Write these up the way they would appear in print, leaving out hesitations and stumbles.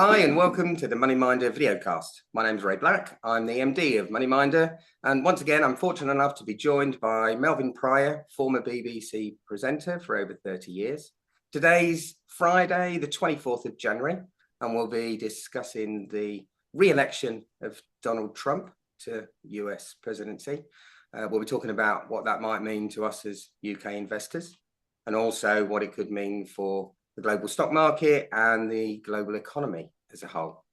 Hi, and welcome to the Money Minder videocast. My name's Ray Black. I'm the MD of Money Minder. And once again, I'm fortunate enough to be joined by Melvyn Prior, former BBC presenter for over 30 years. Today's Friday, the 24th of January, and we'll be discussing the re-election of Donald Trump to US presidency. We'll be talking about what that might mean to us as UK investors, and also what it could mean for the global stock market and the global economy as a whole.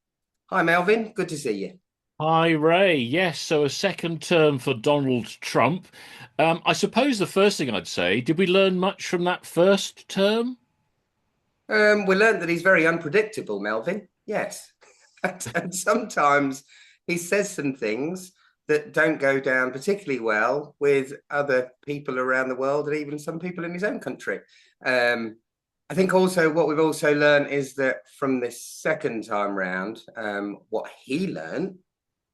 Hi, Melvyn. Good to see you. Hi, Ray. Yes, so a second term for Donald Trump. I suppose the first thing I'd say, did we learn much from that first term? We learned that he's very unpredictable, Melvyn. Yes. And sometimes he says some things that don't go down particularly well with other people around the world and even some people in his own country. I think also what we've also learned is that from this second time round, what he learned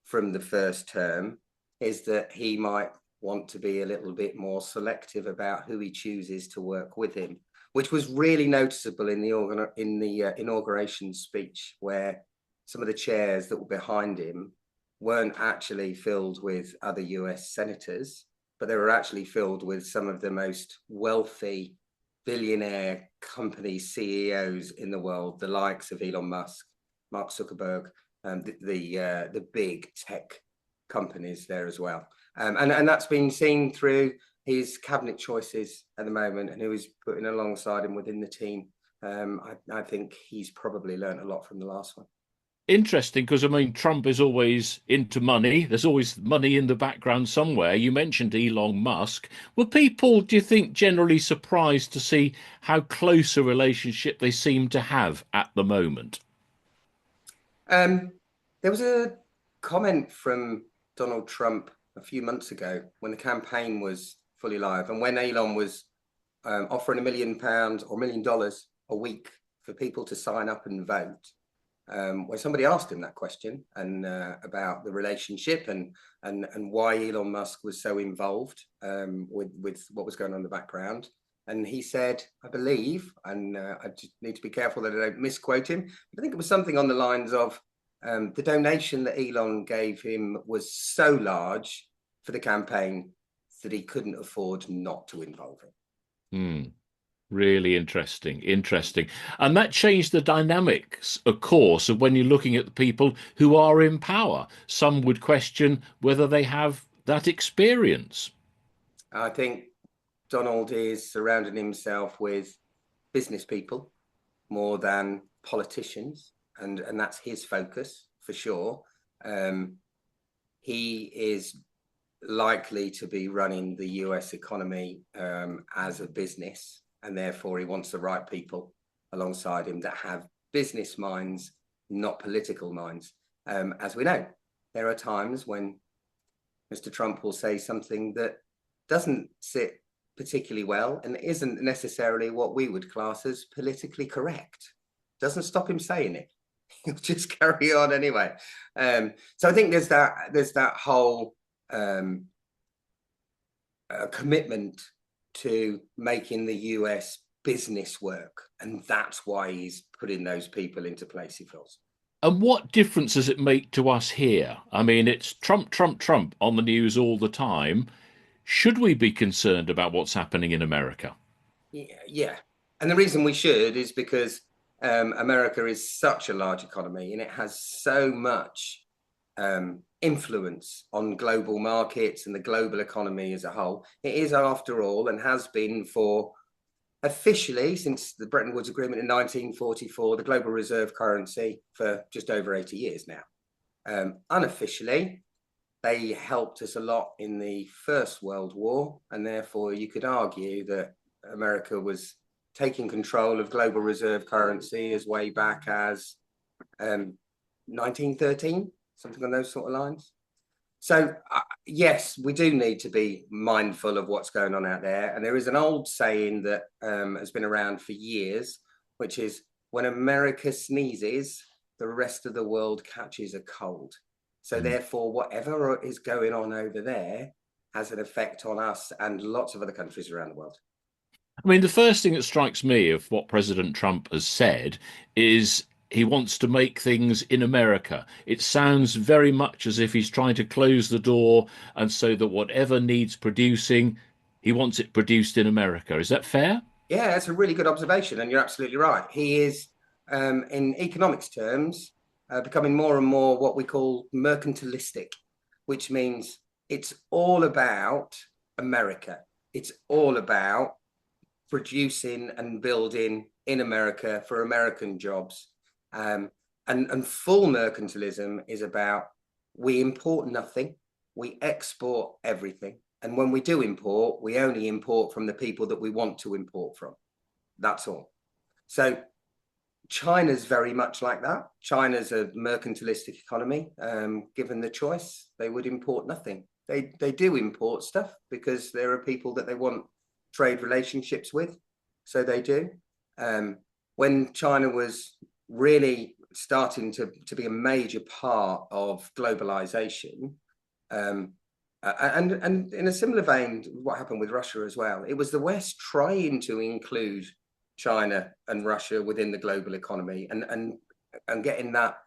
from the first term is that he might want to be a little bit more selective about who he chooses to work with him, which was really noticeable in the inauguration speech, where some of the chairs that were behind him weren't actually filled with other US senators, but they were actually filled with some of the most wealthy billionaire company CEOs in the world, the likes of Elon Musk, Mark Zuckerberg, the big tech companies there as well. And that's been seen through his cabinet choices at the moment and who he's putting alongside him within the team. I think he's probably learned a lot from the last one. Interesting, because I mean, Trump is always into money. There's always money in the background somewhere. You mentioned Elon Musk. Were people, do you think, generally surprised to see how close a relationship they seem to have at the moment? Um, there was a comment from Donald Trump a few months ago when the campaign was fully live and when Elon was offering £1 million or $1 million a week for people to sign up and vote. When somebody asked him that question and about the relationship and why Elon Musk was so involved with what was going on in the background, and he said, I believe, and I just need to be careful that I don't misquote him, but I think it was something on the lines of the donation that Elon gave him was so large for the campaign that he couldn't afford not to involve him. Hmm. Really interesting, interesting. And that changed the dynamics, of course, of when you're looking at the people who are in power. Some would question whether they have that experience. I think Donald is surrounding himself with business people more than politicians, and that's his focus for sure. He is likely to be running the US economy as a business, and therefore he wants the right people alongside him that have business minds, not political minds. As we know, there are times when Mr. Trump will say something that doesn't sit particularly well and isn't necessarily what we would class as politically correct. Doesn't stop him saying it. He'll just carry on anyway. So I think there's that whole commitment to making the US business work, and that's why he's putting those people into place he feels. And what difference does it make to us here? I mean, it's Trump, Trump, Trump on the news all the time. Should we be concerned about what's happening in America? Yeah. And the reason we should is because America is such a large economy and it has so much influence on global markets and the global economy as a whole. It is, after all, and has been for officially since the Bretton Woods Agreement in 1944, the global reserve currency for just over 80 years now. Unofficially, they helped us a lot in the First World War, and therefore you could argue that America was taking control of global reserve currency as way back as 1913, something on those sort of lines. So yes, we do need to be mindful of what's going on out there. And there is an old saying that has been around for years, which is when America sneezes, the rest of the world catches a cold. So therefore, whatever is going on over there has an effect on us and lots of other countries around the world. I mean, the first thing that strikes me of what President Trump has said is he wants to make things in America. It sounds very much as if he's trying to close the door, and so that whatever needs producing, he wants it produced in America. Is that fair? Yeah, that's a really good observation, and you're absolutely right. He is, in economics terms, becoming more and more what we call mercantilistic, which means it's all about America. It's all about producing and building in America for American jobs. Um, and full mercantilism is about we import nothing, we export everything. And when we do import, we only import from the people that we want to import from. That's all. So China's very much like that. China's a mercantilistic economy. Given the choice, they would import nothing. They do import stuff because there are people that they want trade relationships with. So they do. When China was really starting to be a major part of globalization, and in a similar vein, what happened with Russia as well, it was the West trying to include China and Russia within the global economy and getting that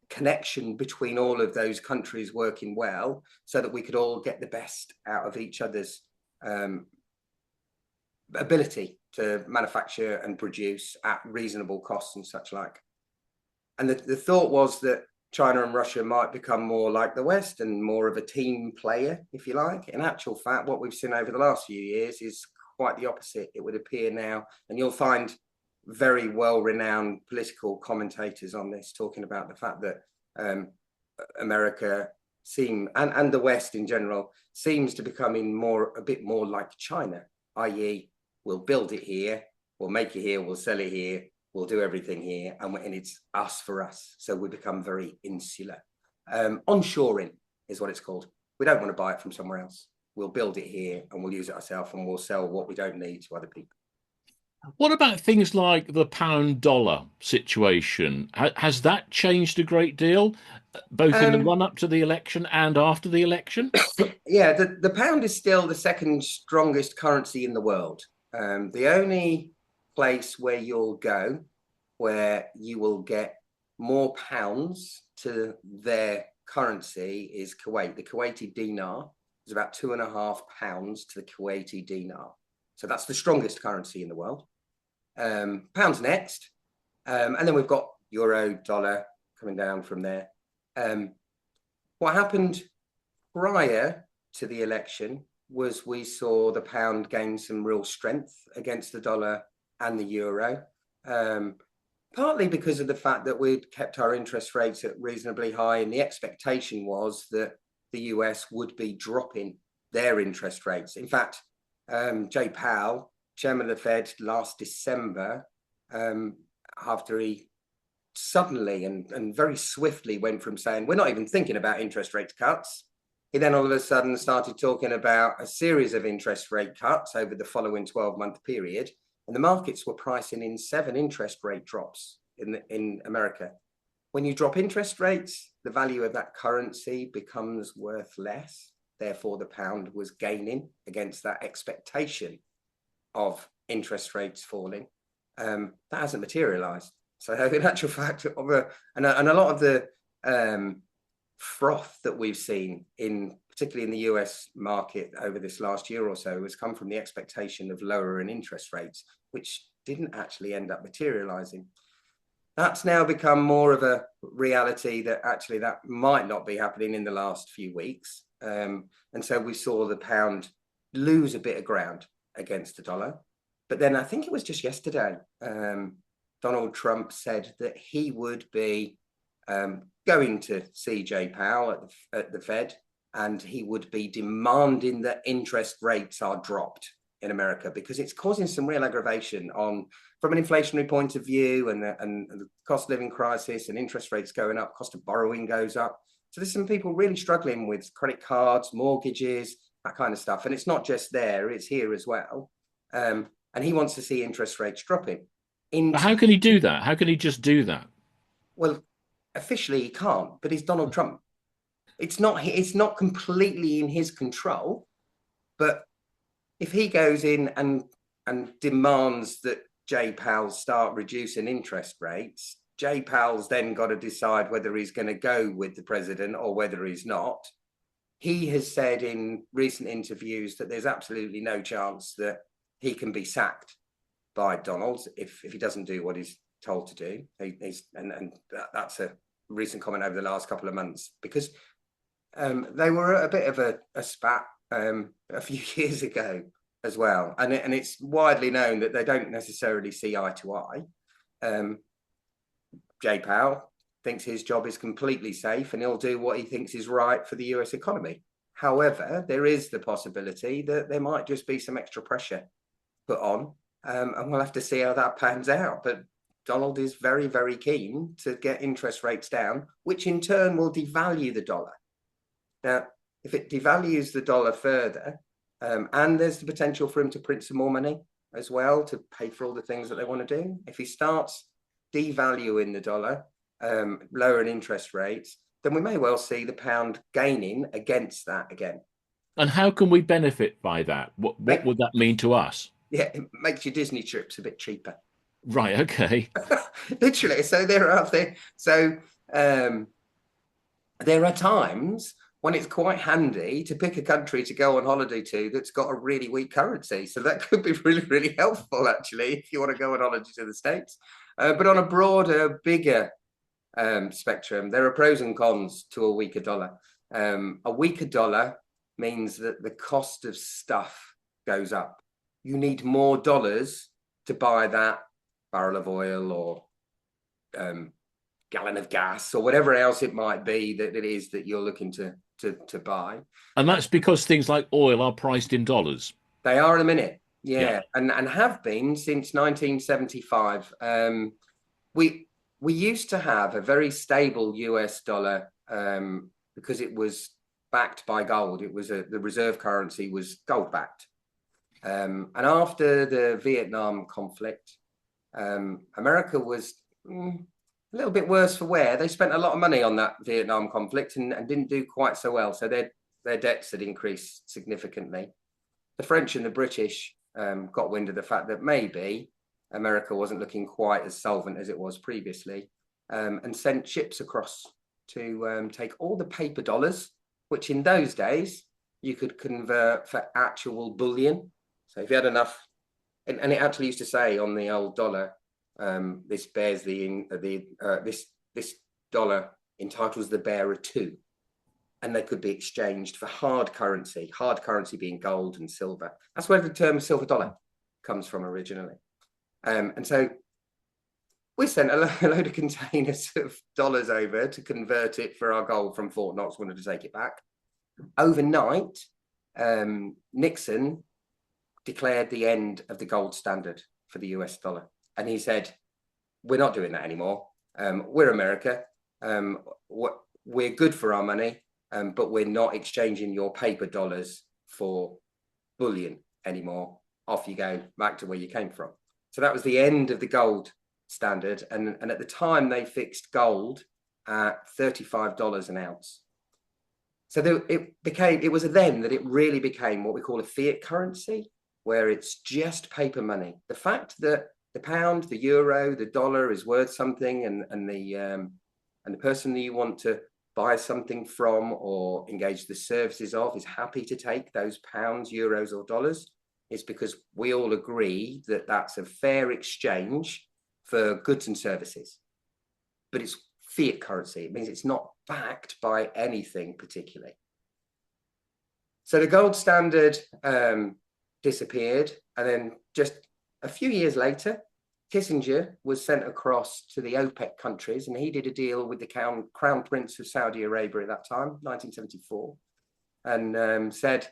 connection between all of those countries working well so that we could all get the best out of each other's ability to manufacture and produce at reasonable costs and such like. And the thought was that China and Russia might become more like the West and more of a team player, if you like. In actual fact, what we've seen over the last few years is quite the opposite, it would appear now. And you'll find very well-renowned political commentators on this talking about the fact that America and the West in general seems to becoming a bit more like China, i.e. we'll build it here, we'll make it here, we'll sell it here, we'll do everything here, and it's us for us. So we become very insular. Onshoring is what it's called. We don't want to buy it from somewhere else. We'll build it here and we'll use it ourselves and we'll sell what we don't need to other people. What about things like the pound dollar situation? Has that changed a great deal, both in the run up to the election and after the election? Yeah, the pound is still the second strongest currency in the world. The only place where you'll go where you will get more pounds to their currency is Kuwait. The Kuwaiti dinar is about £2.50 to the Kuwaiti dinar. So that's the strongest currency in the world. Pounds next. And then we've got euro, dollar coming down from there. What happened prior to the election was we saw the pound gain some real strength against the dollar and the euro, partly because of the fact that we'd kept our interest rates at reasonably high, and the expectation was that the US would be dropping their interest rates. In fact, Jay Powell, chairman of the Fed, last December, after he suddenly and very swiftly went from saying, we're not even thinking about interest rate cuts, he then all of a sudden started talking about a series of interest rate cuts over the following 12-month period. And the markets were pricing in 7 interest rate drops in America. When you drop interest rates, the value of that currency becomes worth less. Therefore, the pound was gaining against that expectation of interest rates falling. That hasn't materialized. So in actual fact, and a lot of the froth that we've seen particularly in the US market over this last year or so has come from the expectation of lowering interest rates, which didn't actually end up materializing. That's now become more of a reality that actually that might not be happening in the last few weeks. And so we saw the pound lose a bit of ground against the dollar. But then I think it was just yesterday, Donald Trump said that he would be going to see Jay Powell at the Fed, and he would be demanding that interest rates are dropped in America because it's causing some real aggravation from an inflationary point of view, and the cost of living crisis and interest rates going up, cost of borrowing goes up. So there's some people really struggling with credit cards, mortgages, that kind of stuff. And it's not just there, it's here as well. And he wants to see interest rates dropping. But how can he do that? How can he just do that? Well, officially he can't, but he's Donald Trump. It's not completely in his control, but if he goes in and demands that Jay Powell start reducing interest rates, Jay Powell's then got to decide whether he's going to go with the president or whether he's not. He has said in recent interviews that there's absolutely no chance that he can be sacked by Donald if he doesn't do what he's told to do. That's a recent comment over the last couple of months, because they were a bit of a spat a few years ago as well, and it's widely known that they don't necessarily see eye to eye. Jay Powell thinks his job is completely safe and he'll do what he thinks is right for the US economy. However, there is the possibility that there might just be some extra pressure put on, and we'll have to see how that pans out. But Donald is very, very keen to get interest rates down, which in turn will devalue the dollar. Now, if it devalues the dollar further, and there's the potential for him to print some more money as well to pay for all the things that they want to do, if he starts devaluing the dollar, lowering interest rates, then we may well see the pound gaining against that again. And how can we benefit by that? What would that mean to us? Yeah, it makes your Disney trips a bit cheaper. Right, okay. Literally. So there are times when it's quite handy to pick a country to go on holiday to that's got a really weak currency. So that could be really, really helpful, actually, if you want to go on holiday to the States. But on a broader, bigger spectrum, there are pros and cons to a weaker dollar. A weaker dollar means that the cost of stuff goes up. You need more dollars to buy that barrel of oil or gallon of gas or whatever else it might be that it is that you're looking to buy. And that's because things like oil are priced in dollars. They are in a minute. Yeah. And have been since 1975. We used to have a very stable US dollar because it was backed by gold. It was the reserve currency was gold backed. And after the Vietnam conflict, America was a little bit worse for wear. They spent a lot of money on that Vietnam conflict and didn't do quite so well. So their debts had increased significantly. The French and the British got wind of the fact that maybe America wasn't looking quite as solvent as it was previously, and sent ships across to take all the paper dollars, which in those days you could convert for actual bullion. So if you had enough, and it actually used to say on the old dollar, this bears this dollar entitles the bearer to, and they could be exchanged for hard currency being gold and silver. That's where the term silver dollar comes from originally. And so we sent a load of containers of dollars over to convert it for our gold from Fort Knox, wanted to take it back. Overnight, Nixon declared the end of the gold standard for the US dollar. And he said, we're not doing that anymore. We're America. We're good for our money, but we're not exchanging your paper dollars for bullion anymore. Off you go, back to where you came from. So that was the end of the gold standard. And at the time, they fixed gold at $35 an ounce. So it was then that it really became what we call a fiat currency, where it's just paper money. The fact that the pound, the euro, the dollar is worth something, and the person that you want to buy something from or engage the services of is happy to take those pounds, euros, or dollars, is because we all agree that that's a fair exchange for goods and services. But it's fiat currency. It means it's not backed by anything particularly. So the gold standard disappeared, and then just a few years later, Kissinger was sent across to the OPEC countries, and he did a deal with the Crown Prince of Saudi Arabia at that time, 1974, and said,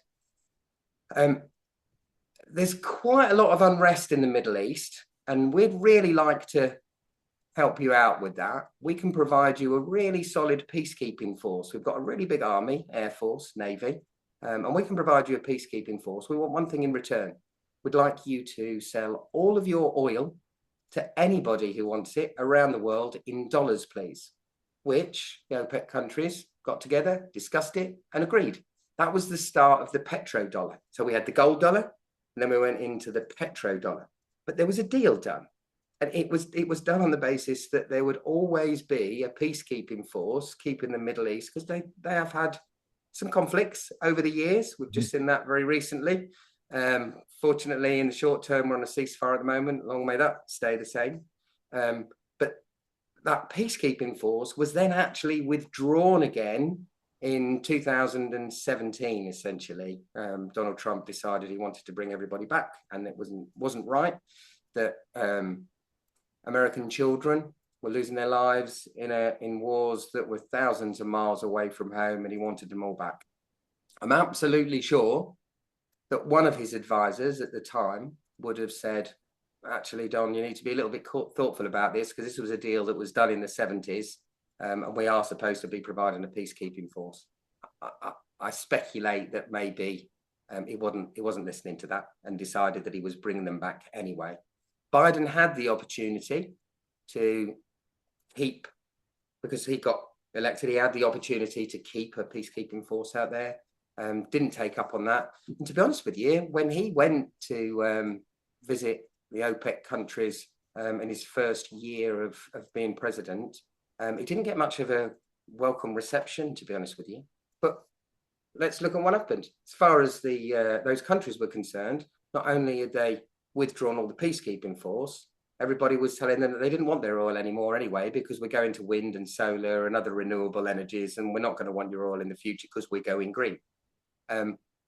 there's quite a lot of unrest in the Middle East, and we'd really like to help you out with that. We can provide you a really solid peacekeeping force. We've got a really big army, Air Force, Navy, and we can provide you a peacekeeping force. We want one thing in return. We'd like you to sell all of your oil to anybody who wants it around the world in dollars, please. Which the OPEC countries got together, discussed it, and agreed. That was the start of the petrodollar. So we had the gold dollar, and then we went into the petrodollar. But there was a deal done. And it was done on the basis that there would always be a peacekeeping force keeping the Middle East, because they have had some conflicts over the years. We've just seen that very recently. Fortunately, in the short term, we're on a ceasefire at the moment. Long may that stay the same. But that peacekeeping force was then actually withdrawn again in 2017. Essentially, Donald Trump decided he wanted to bring everybody back, and it wasn't right that American children were losing their lives in wars that were thousands of miles away from home, and he wanted them all back. I'm absolutely sure that one of his advisors at the time would have said, actually, Don, you need to be a little bit thoughtful about this, because this was a deal that was done in the 70s, and we are supposed to be providing a peacekeeping force. I speculate that maybe he wasn't listening to that and decided that he was bringing them back anyway. Biden had the opportunity to keep, because he got elected, he had the opportunity to keep a peacekeeping force out there. Didn't take up on that. And to be honest with you, when he went to visit the OPEC countries in his first year of being president, he didn't get much of a welcome reception, to be honest with you. But let's look at what happened. As far as those countries were concerned, not only had they withdrawn all the peacekeeping force, everybody was telling them that they didn't want their oil anymore anyway, because we're going to wind and solar and other renewable energies, and we're not going to want your oil in the future because we're going green.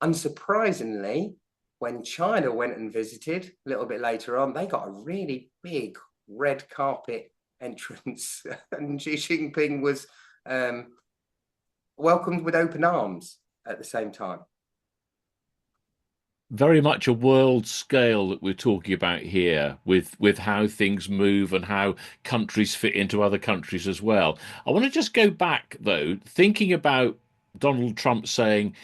Unsurprisingly, when China went and visited a little bit later on, they got a really big red carpet entrance, and Xi Jinping was welcomed with open arms at the same time. Very much a world scale that we're talking about here, with how things move and how countries fit into other countries as well. I want to just go back, though, thinking about Donald Trump saying,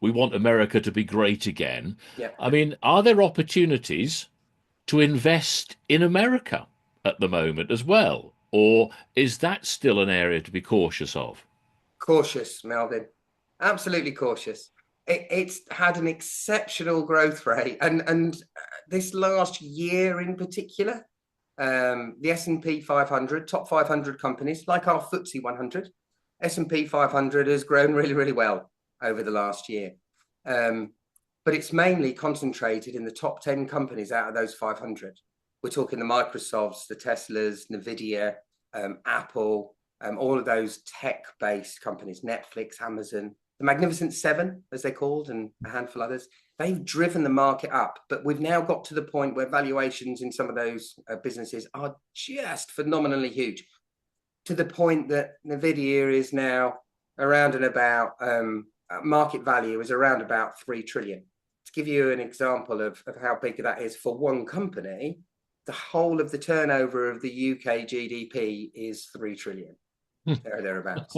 we want America to be great again. Yeah. I mean, are there opportunities to invest in America at the moment as well? Or is that still an area to be cautious of? Cautious, Melvyn. Absolutely cautious. It's had an exceptional growth rate, and this last year in particular, the S&P 500, top 500 companies, like our FTSE 100, S&P 500 has grown really, really well over the last year. But it's mainly concentrated in the top 10 companies out of those 500. We're talking the Microsofts, the Teslas, Nvidia, Apple, all of those tech-based companies, Netflix, Amazon, the Magnificent Seven, as they're called, and a handful of others. They've driven the market up, but we've now got to the point where valuations in some of those businesses are just phenomenally huge, to the point that Nvidia is now around and about, market value is around about 3 trillion. To give you an example of how big that is for one company, the whole of the turnover of the UK GDP is 3 trillion. Thereabouts.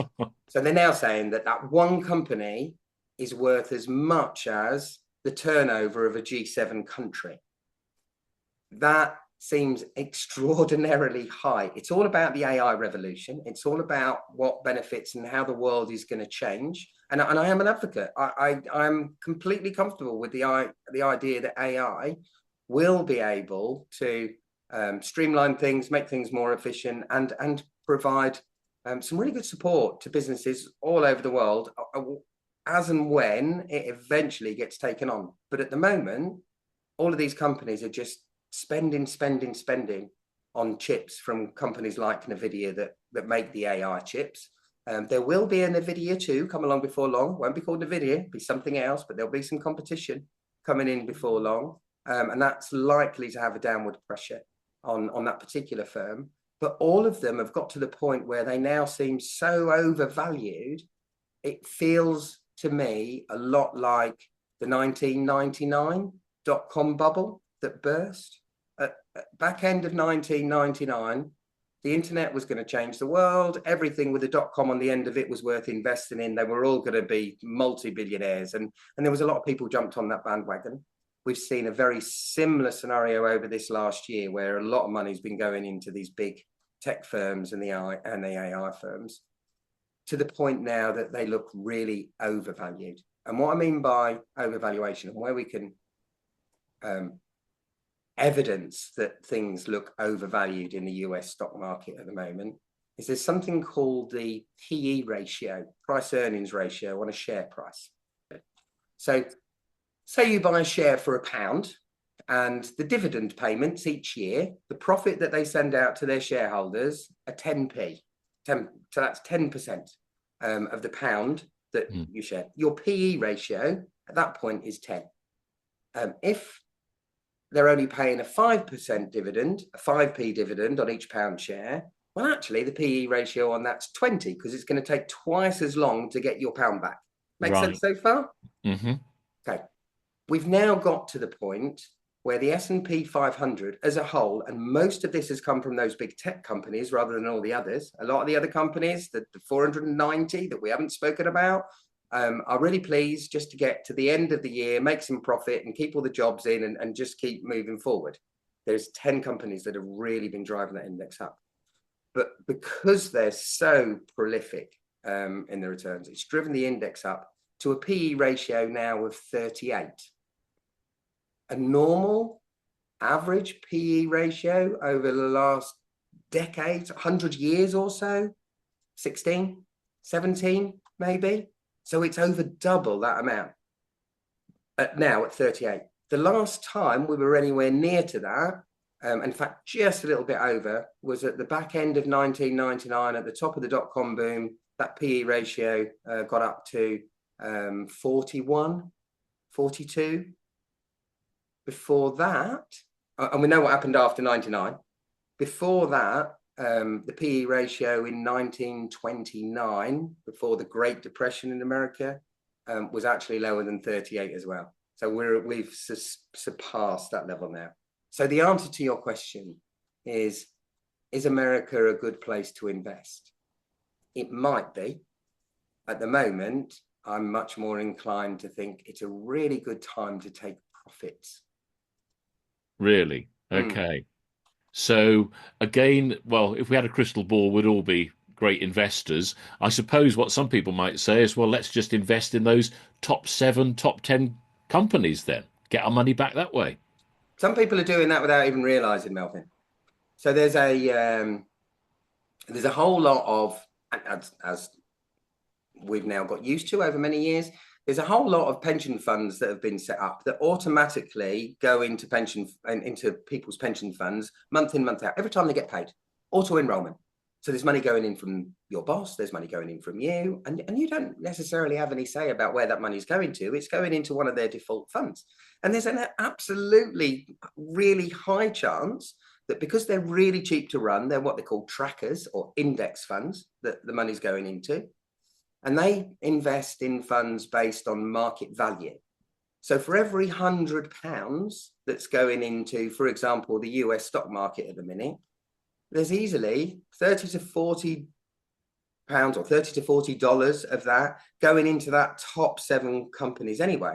So they're now saying that one company is worth as much as the turnover of a G7 country. That seems extraordinarily high. It's all about the AI revolution. It's all about what benefits and how the world is going to change. And I am an advocate. I'm completely comfortable with the idea that AI will be able to streamline things, make things more efficient, and provide some really good support to businesses all over the world as and when it eventually gets taken on. But at the moment, all of these companies are just spending on chips from companies like Nvidia that make the AI chips. There will be a Nvidia 2 come along before long. Won't be called Nvidia, it'll be something else, but there'll be some competition coming in before long. And that's likely to have a downward pressure on that particular firm. But all of them have got to the point where they now seem so overvalued. It feels to me a lot like the 1999 dot-com bubble that burst. At back end of 1999, the internet was going to change the world. Everything with a dot-com on the end of it was worth investing in. They were all going to be multi-billionaires. And there was a lot of people jumped on that bandwagon. We've seen a very similar scenario over this last year, where a lot of money's been going into these big tech firms and the AI firms, to the point now that they look really overvalued. And what I mean by overvaluation, and where we can evidence that things look overvalued in the US stock market at the moment is there's something called the PE ratio, price earnings ratio on a share price. So say you buy a share for £1 and the dividend payments each year, the profit that they send out to their shareholders are 10p. So that's 10% of the pound that you share. Your PE ratio at that point is 10. If they're only paying a 5% dividend, a 5p dividend on each pound share, well, actually, the PE ratio on that's 20 because it's going to take twice as long to get your pound back. Make sense so far? Mm-hmm. Okay. We've now got to the point where the S&P 500 as a whole, and most of this has come from those big tech companies rather than all the others. A lot of the other companies, the 490 that we haven't spoken about, are really pleased just to get to the end of the year, make some profit and keep all the jobs in and just keep moving forward. There's 10 companies that have really been driving that index up. But because they're so prolific in the returns, it's driven the index up to a PE ratio now of 38. A normal average PE ratio over the last decades, 100 years or so, 16, 17 maybe. So it's over double that amount now at 38. The last time we were anywhere near to that, in fact, just a little bit over, was at the back end of 1999 at the top of the dot-com boom. That PE ratio got up to 41, 42. Before that, and we know what happened after 99. Before that, the PE ratio in 1929, before the Great Depression in America, was actually lower than 38 as well. So we've surpassed that level now. So the answer to your question is America a good place to invest? It might be. At the moment, I'm much more inclined to think it's a really good time to take profits. Really? Okay. So again, well, if we had a crystal ball, we'd all be great investors. I suppose what some people might say is, well, let's just invest in those top 7, top 10 companies then. Get our money back that way. Some people are doing that without even realizing, Melvyn. So there's a whole lot of, as we've now got used to over many years, there's a whole lot of pension funds that have been set up that automatically go into people's pension funds month in, month out, every time they get paid, auto enrollment. So there's money going in from your boss, there's money going in from you, and you don't necessarily have any say about where that money's going to. It's going into one of their default funds. And there's an absolutely really high chance that because they're really cheap to run, they're what they call trackers or index funds that the money's going into. And they invest in funds based on market value. So for every £100 that's going into, for example, the US stock market at the minute, there's easily 30 to 40 pounds or $30 to $40 of that going into that top 7 companies anyway,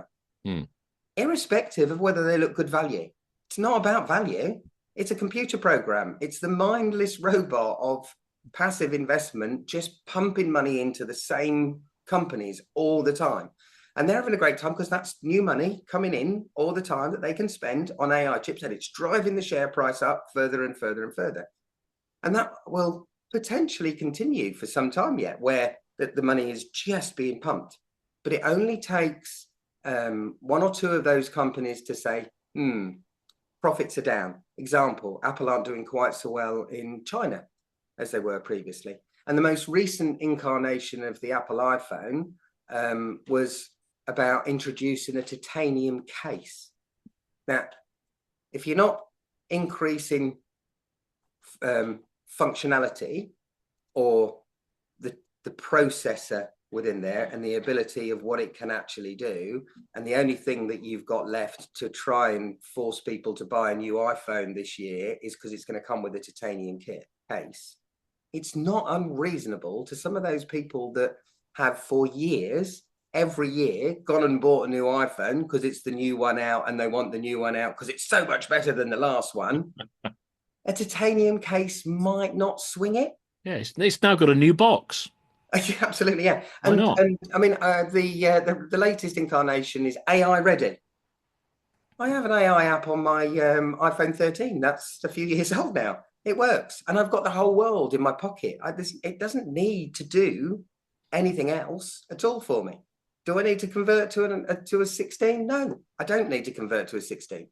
irrespective of whether they look good value. It's not about value. It's a computer program. It's the mindless robot of passive investment, just pumping money into the same companies all the time. And they're having a great time because that's new money coming in all the time that they can spend on AI chips, and it's driving the share price up further and further and further. And that will potentially continue for some time yet, where the money is just being pumped. But it only takes 1 or 2 of those companies to say, profits are down. Example, Apple aren't doing quite so well in China as they were previously. And the most recent incarnation of the Apple iPhone was about introducing a titanium case. Now, if you're not increasing functionality or the processor within there and the ability of what it can actually do, and the only thing that you've got left to try and force people to buy a new iPhone this year is because it's going to come with a titanium case, it's not unreasonable to some of those people that have for years, every year, gone and bought a new iPhone because it's the new one out and they want the new one out because it's so much better than the last one. A titanium case might not swing it. Yeah, it's now got a new box. Absolutely, yeah. Why not? And I mean, the latest incarnation is AI ready. I have an AI app on my iPhone 13. That's a few years old now. It works, and I've got the whole world in my pocket. It doesn't need to do anything else at all for me. Do I need to convert to a 16? No, I don't need to convert to a 16.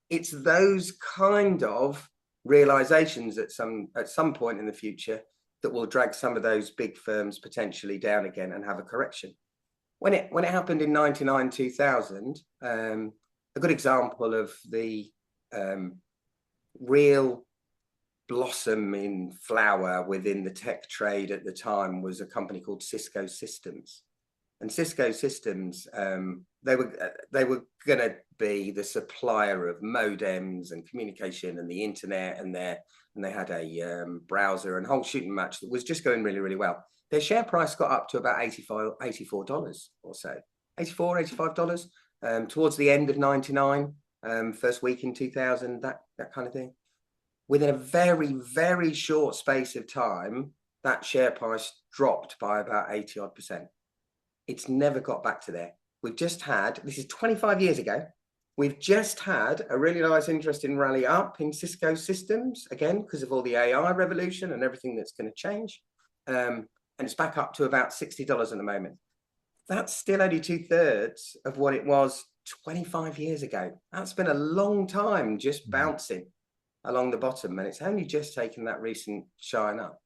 It's those kind of realizations at some point in the future that will drag some of those big firms potentially down again and have a correction. When it happened in 99, 2000, a good example of the real blossom in flower within the tech trade at the time was a company called Cisco Systems. And Cisco Systems, they were going to be the supplier of modems and communication and the internet, and they had a browser and whole shooting match that was just going really, really well. Their share price got up to about $84 or so, $85 towards the end of 99, first week in 2000, that kind of thing. Within a very, very short space of time, that share price dropped by about 80-odd%. It's never got back to there. We've just had, this is 25 years ago, we've just had a really nice, interesting rally up in Cisco Systems, again, because of all the AI revolution and everything that's going to change. And it's back up to about $60 at the moment. That's still only 2/3 of what it was 25 years ago. That's been a long time just bouncing along the bottom, and it's only just taken that recent shine up.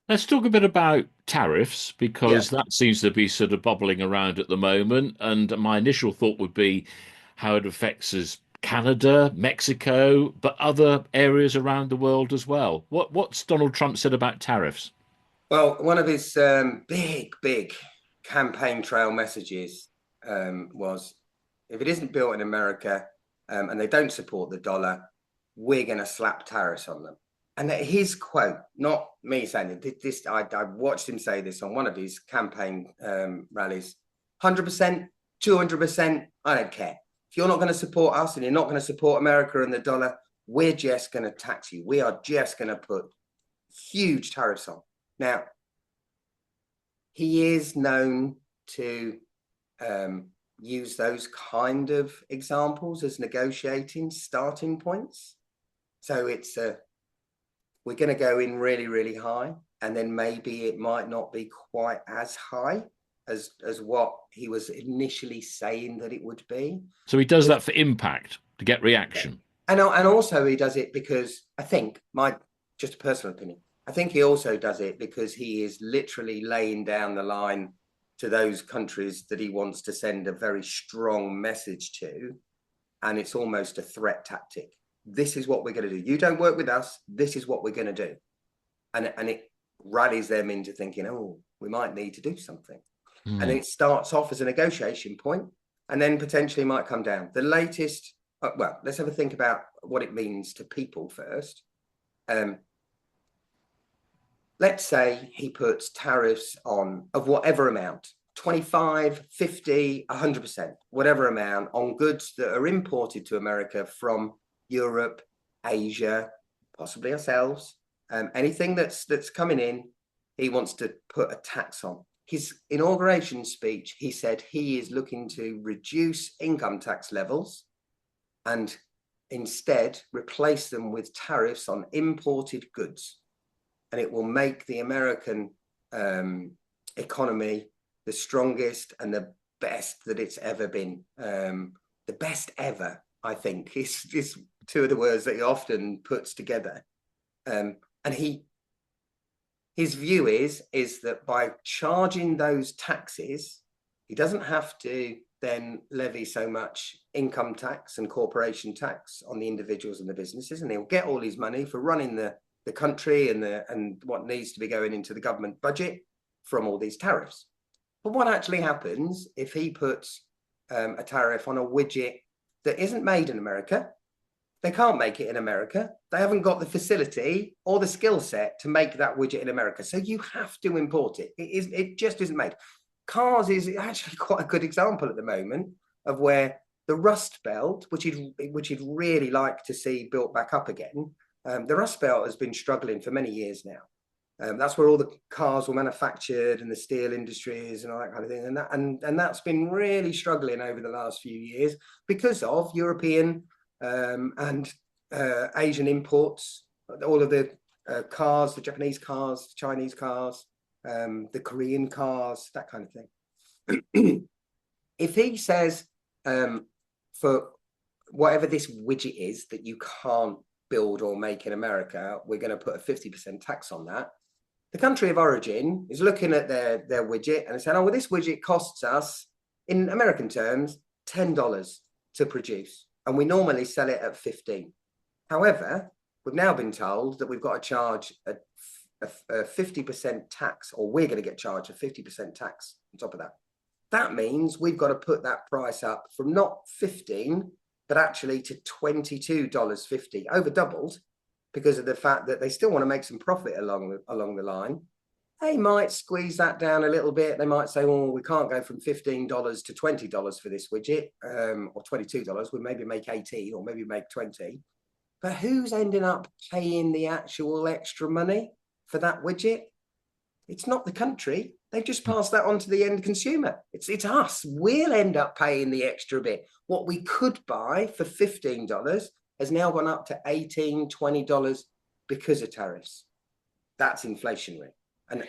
Let's talk a bit about tariffs Yeah. because that seems to be sort of bubbling around at the moment. And my initial thought would be how it affects us, Canada, Mexico, but other areas around the world as well. What's Donald Trump said about tariffs? Well, one of his big campaign trail messages was, if it isn't built in America and they don't support the dollar, we're going to slap tariffs on them. And his quote, not me saying it, I watched him say this on one of his campaign rallies: 100%, 200%, I don't care. If you're not going to support us and you're not going to support America and the dollar, we're just going to tax you. We are just going to put huge tariffs on. Now, he is known to use those kind of examples as negotiating starting points. So it's we're going to go in really, really high, and then maybe it might not be quite as high as what he was initially saying that it would be. So he does that for impact, to get reaction. And also he does it because, I think, just a personal opinion, I think he also does it because he is literally laying down the line to those countries that he wants to send a very strong message to. And it's almost a threat tactic. This is what we're going to do. You don't work with us. This is what we're going to do. And it rallies them into thinking, oh, we might need to do something. And then it starts off as a negotiation point and then potentially might come down. The latest, well, let's have a think about what it means to people first. Let's say he puts tariffs on of whatever amount, 25, 50, 100%, whatever amount on goods that are imported to America from Europe, Asia, possibly ourselves. Anything that's coming in, he wants to put a tax on. His inauguration speech, he said he is looking to reduce income tax levels and instead replace them with tariffs on imported goods. And it will make the American economy the strongest and the best that it's ever been. The best ever, I think, is two of the words that he often puts together. And his view is that by charging those taxes, he doesn't have to then levy so much income tax and corporation tax on the individuals and the businesses, and he'll get all his money for running the country and what needs to be going into the government budget from all these tariffs. But what actually happens if he puts a tariff on a widget that isn't made in America? They can't make it in America. They haven't got the facility or the skill set to make that widget in America. So you have to import it. It just isn't made. Cars is actually quite a good example at the moment of where the Rust Belt, which he'd really like to see built back up again, the Rust Belt has been struggling for many years now. That's where all the cars were manufactured and the steel industries and all that kind of thing. And that's been really struggling over the last few years because of European and Asian imports, all of the cars, the Japanese cars, the Chinese cars, the Korean cars, that kind of thing. If he says for whatever this widget is that you can't build or make in America, we're going to put a 50% tax on that. The country of origin is looking at their widget and saying, oh, well, this widget costs us, in American terms, $10 to produce. And we normally sell it at 15. However, we've now been told that we've got to charge a 50% tax, or we're going to get charged a 50% tax on top of that. That means we've got to put that price up from not 15, but actually to $22.50, over doubled, because of the fact that they still want to make some profit along the line. They might squeeze that down a little bit. They might say, well, we can't go from $15 to $20 for this widget, or $22. We maybe make 18 or maybe make 20. But who's ending up paying the actual extra money for that widget? It's not the country. They've just passed that on to the end consumer. It's us. We'll end up paying the extra bit. What we could buy for $15 has now gone up to $18, $20 because of tariffs. That's inflationary. And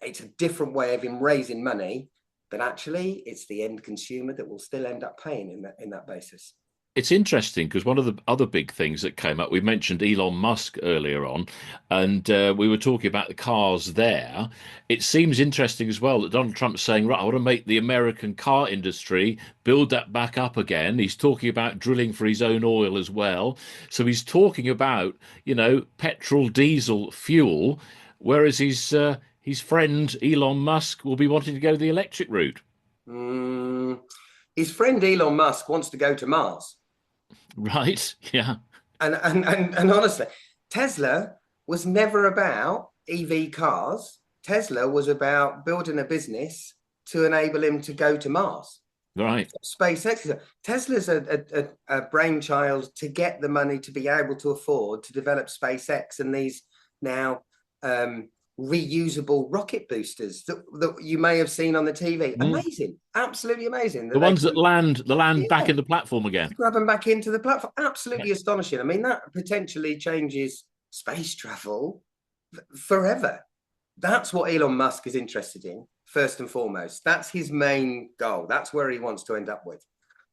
it's a different way of him raising money, but actually it's the end consumer that will still end up paying in that basis. It's interesting because one of the other big things that came up, we mentioned Elon Musk earlier on, and we were talking about the cars there. It seems interesting as well that Donald Trump's saying, right, I want to make the American car industry, build that back up again. He's talking about drilling for his own oil as well. So he's talking about, petrol, diesel, fuel, whereas his friend Elon Musk will be wanting to go the electric route. His friend Elon Musk wants to go to Mars. Right, yeah. And honestly, Tesla was never about EV cars. Tesla was about building a business to enable him to go to Mars. Right. SpaceX. Tesla's a brainchild to get the money to be able to afford to develop SpaceX and these now reusable rocket boosters that you may have seen on the TV. Amazing, absolutely amazing. The ones that land back in the platform again. Grab them back into the platform. Absolutely astonishing. I mean, that potentially changes space travel forever. That's what Elon Musk is interested in, first and foremost. That's his main goal. That's where he wants to end up with.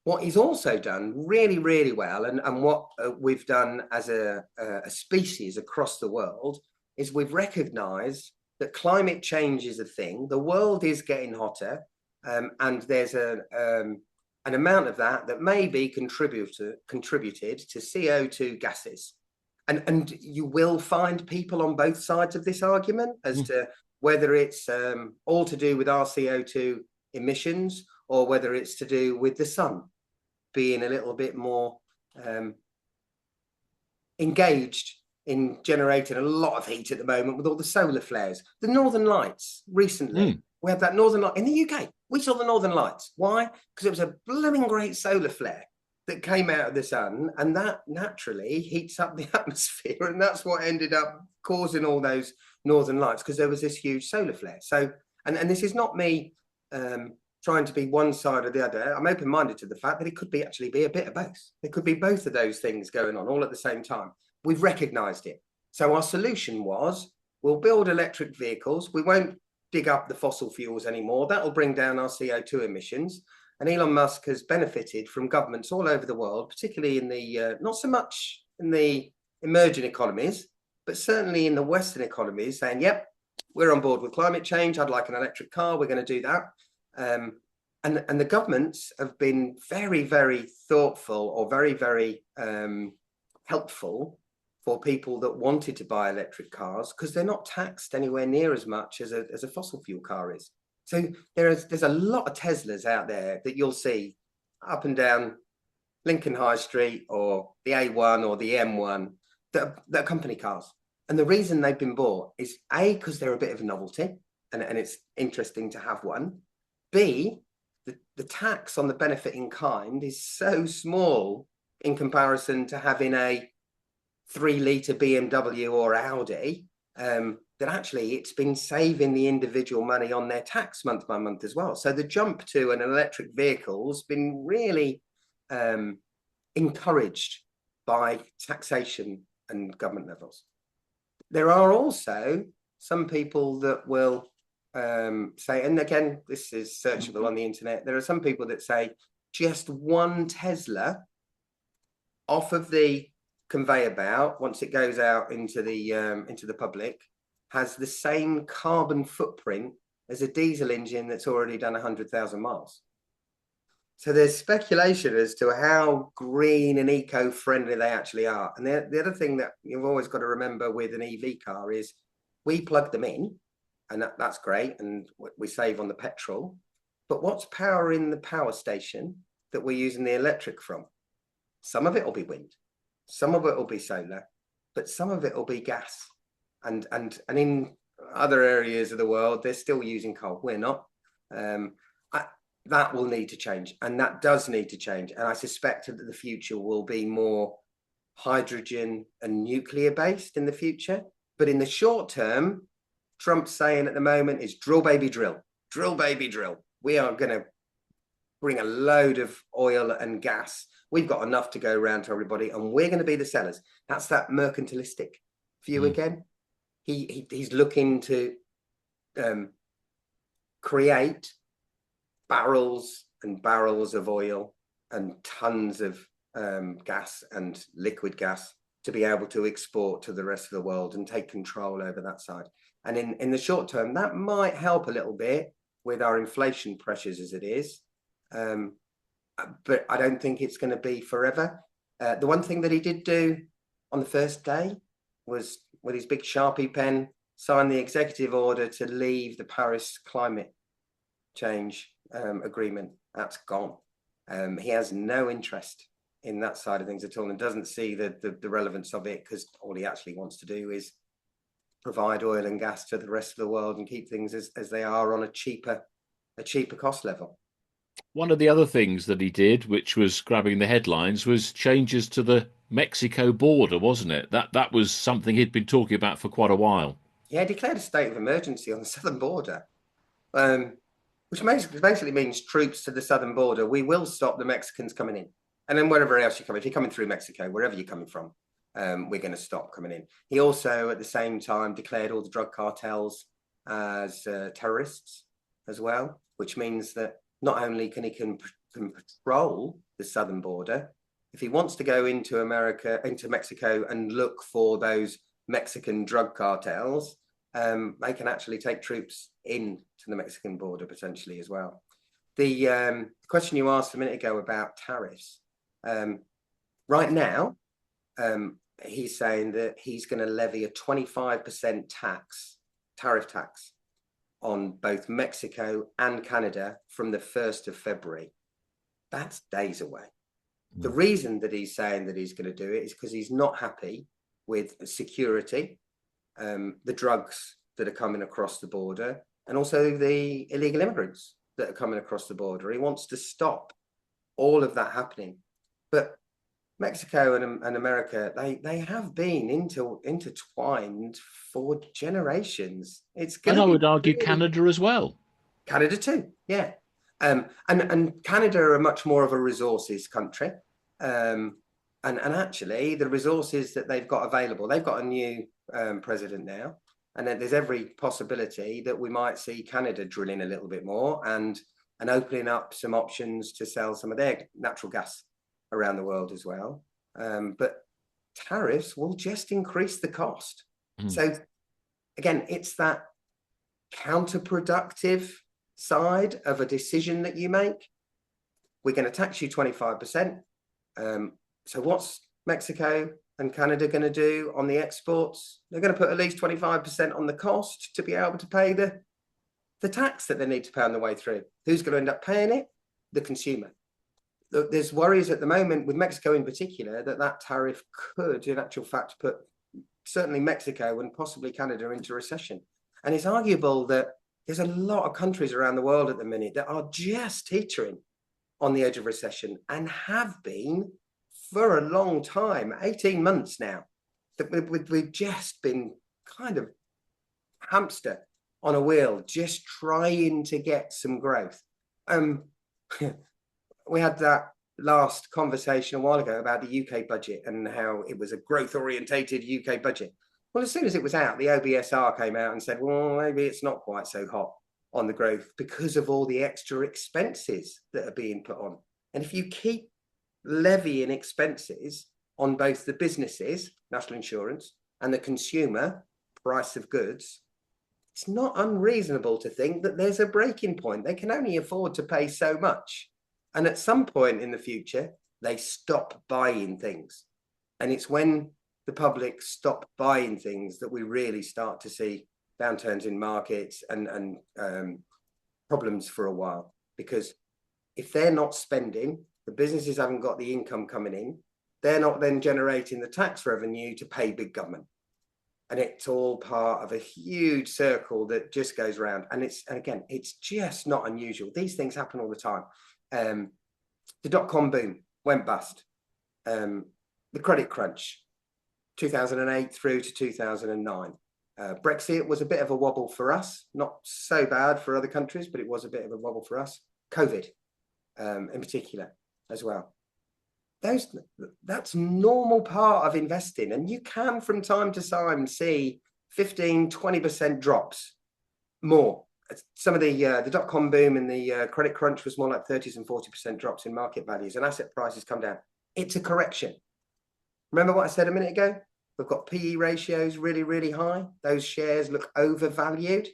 What he's also done really, really well, and what we've done as a species across the world, is we've recognized that climate change is a thing. The world is getting hotter, and there's an amount of that may be contributed to CO2 gases. And you will find people on both sides of this argument as to whether it's all to do with our CO2 emissions or whether it's to do with the sun being a little bit more engaged in generating a lot of heat at the moment with all the solar flares. The Northern Lights recently, we had that Northern Light in the UK. We saw the Northern Lights. Why? Because it was a blooming great solar flare that came out of the sun, and that naturally heats up the atmosphere, and that's what ended up causing all those Northern Lights, because there was this huge solar flare. So, and this is not me trying to be one side or the other. I'm open-minded to the fact that it could be actually be a bit of both. There could be both of those things going on all at the same time. We've recognized it. So our solution was, we'll build electric vehicles. We won't dig up the fossil fuels anymore. That'll bring down our CO2 emissions. And Elon Musk has benefited from governments all over the world, particularly in the, not so much in the emerging economies, but certainly in the Western economies, saying, yep, we're on board with climate change. I'd like an electric car. We're going to do that. And the governments have been very, very thoughtful, or very, very helpful for people that wanted to buy electric cars, because they're not taxed anywhere near as much as a fossil fuel car is. So there's a lot of Teslas out there that you'll see up and down Lincoln High Street or the A1 or the M1 that are company cars. And the reason they've been bought is A, because they're a bit of a novelty and it's interesting to have one. B, the tax on the benefit in kind is so small in comparison to having a 3-litre BMW or Audi, that that actually it's been saving the individual money on their tax month by month as well. So the jump to an electric vehicle has been really encouraged by taxation and government levels. There are also some people that will say, and again, this is searchable on the internet, there are some people that say just one Tesla off of the conveyor belt, once it goes out into the public, has the same carbon footprint as a diesel engine that's already done 100,000 miles. So there's speculation as to how green and eco-friendly they actually are. And the other thing that you've always got to remember with an EV car is we plug them in, and that's great, and we save on the petrol. But what's powering the power station that we're using the electric from? Some of it will be wind, some of it will be solar, but some of it will be gas. And in other areas of the world, they're still using coal. We're not. That will need to change, and that does need to change. And I suspect that the future will be more hydrogen and nuclear based in the future. But in the short term, Trump's saying at the moment is drill, baby, drill. Drill, baby, drill. We are going to bring a load of oil and gas. We've got enough to go around to everybody, and we're going to be the sellers. That's that mercantilistic view again. He's looking to create barrels and barrels of oil and tons of gas and liquid gas to be able to export to the rest of the world and take control over that side. And in the short term, that might help a little bit with our inflation pressures as it is. But I don't think it's going to be forever. The one thing that he did do on the first day was, with his big Sharpie pen, sign the executive order to leave the Paris climate change agreement. That's gone. He has no interest in that side of things at all, and doesn't see the relevance of it, because all he actually wants to do is provide oil and gas to the rest of the world and keep things as they are on a cheaper cost level. One of the other things that he did, which was grabbing the headlines, was changes to the Mexico border, wasn't it? That was something he'd been talking about for quite a while. Yeah, declared a state of emergency on the southern border, which basically means troops to the southern border. We will stop the Mexicans coming in. And then wherever else you come, if you're coming through Mexico, wherever you're coming from, we're going to stop coming in. He also, at the same time, declared all the drug cartels as terrorists as well, which means that not only can he control the southern border, if he wants to go into Mexico and look for those Mexican drug cartels, they can actually take troops in to the Mexican border potentially as well. The question you asked a minute ago about tariffs, right now, he's saying that he's going to levy a 25% tariff tax on both Mexico and Canada from the 1st of February. That's days away. The reason that he's saying that he's going to do it is because he's not happy with security, the drugs that are coming across the border, and also the illegal immigrants that are coming across the border. He wants to stop all of that happening. But Mexico and America, they have been intertwined for generations. And I would argue Canada as well. Canada too, yeah. And Canada are much more of a resources country. And actually, the resources that they've got available, they've got a new president now. And then there's every possibility that we might see Canada drilling a little bit more and opening up some options to sell some of their natural gas around the world as well. But tariffs will just increase the cost. So again, it's that counterproductive side of a decision that you make. We're going to tax you 25%. So what's Mexico and Canada going to do on the exports? They're going to put at least 25% on the cost to be able to pay the tax that they need to pay on the way through. Who's going to end up paying it? The consumer. There's worries at the moment with Mexico in particular that tariff could, in actual fact, put certainly Mexico and possibly Canada into recession. And it's arguable that there's a lot of countries around the world at the minute that are just teetering on the edge of recession and have been for a long time, 18 months now, that we've just been kind of hamster on a wheel, just trying to get some growth. We had that last conversation a while ago about the UK budget and how it was a growth orientated UK budget. Well, as soon as it was out, the OBSR came out and said, well, maybe it's not quite so hot on the growth because of all the extra expenses that are being put on. And if you keep levying expenses on both the businesses, national insurance, and the consumer, price of goods, it's not unreasonable to think that there's a breaking point. They can only afford to pay so much. And at some point in the future, they stop buying things. And it's when the public stop buying things that we really start to see downturns in markets and problems for a while. Because if they're not spending, the businesses haven't got the income coming in, they're not then generating the tax revenue to pay big government. And it's all part of a huge circle that just goes around. And again, it's just not unusual. These things happen all the time. The dot-com boom went bust. The credit crunch, 2008 through to 2009. Brexit was a bit of a wobble for us, not so bad for other countries, but it was a bit of a wobble for us. COVID, in particular, as well. That's normal part of investing, and you can from time to time see 15-20% drops more. Some of the dot-com boom and the credit crunch was more like 30s and 40% drops in market values, and asset prices come down. It's a correction. Remember what I said a minute ago? We've got PE ratios really, really high. Those shares look overvalued,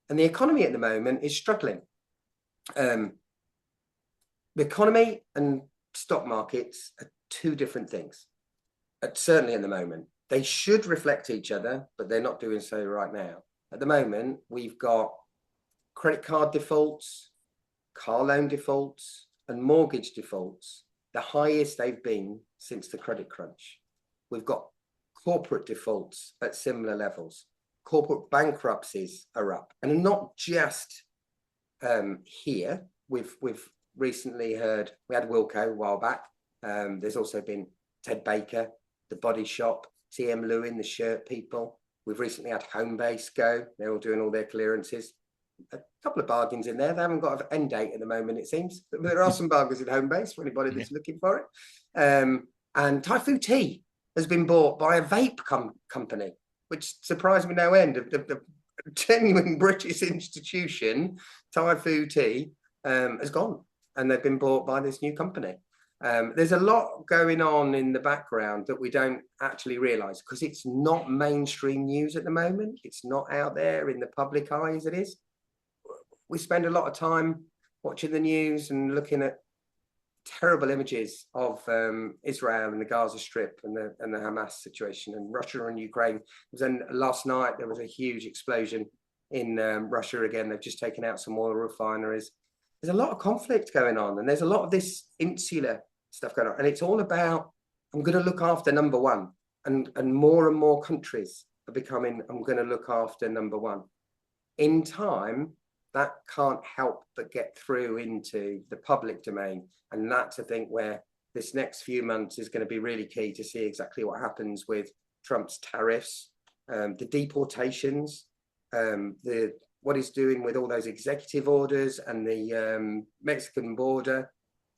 and the economy at the moment is struggling. The economy and stock markets are two different things. Certainly at the moment, they should reflect each other, but they're not doing so right now. At the moment, we've got credit card defaults, car loan defaults, and mortgage defaults, the highest they've been since the credit crunch. We've got corporate defaults at similar levels. Corporate bankruptcies are up, and not just here. We've recently heard, we had Wilco a while back. There's also been Ted Baker, the Body Shop, TM Lewin, the shirt people. We've recently had Homebase go. They're all doing all their clearances. A couple of bargains in there. They haven't got an end date at the moment, it seems. But there are some bargains in Homebase for anybody that's looking for it. And Typhoo Tea has been bought by a vape company, which surprised me no end. The genuine British institution, Typhoo Tea, has gone. And they've been bought by this new company. There's a lot going on in the background that we don't actually realise because it's not mainstream news at the moment. It's not out there in the public eye as it is. We spend a lot of time watching the news and looking at terrible images of Israel and the Gaza Strip and the Hamas situation and Russia and Ukraine. Then last night there was a huge explosion in Russia again. They've just taken out some oil refineries. There's a lot of conflict going on, and there's a lot of this insular stuff going on, and it's all about I'm going to look after number one, and more countries are becoming I'm going to look after number one. In time, that can't help but get through into the public domain, and that's I think where this next few months is going to be really key to see exactly what happens with Trump's tariffs, the deportations, what he's doing with all those executive orders and the Mexican border.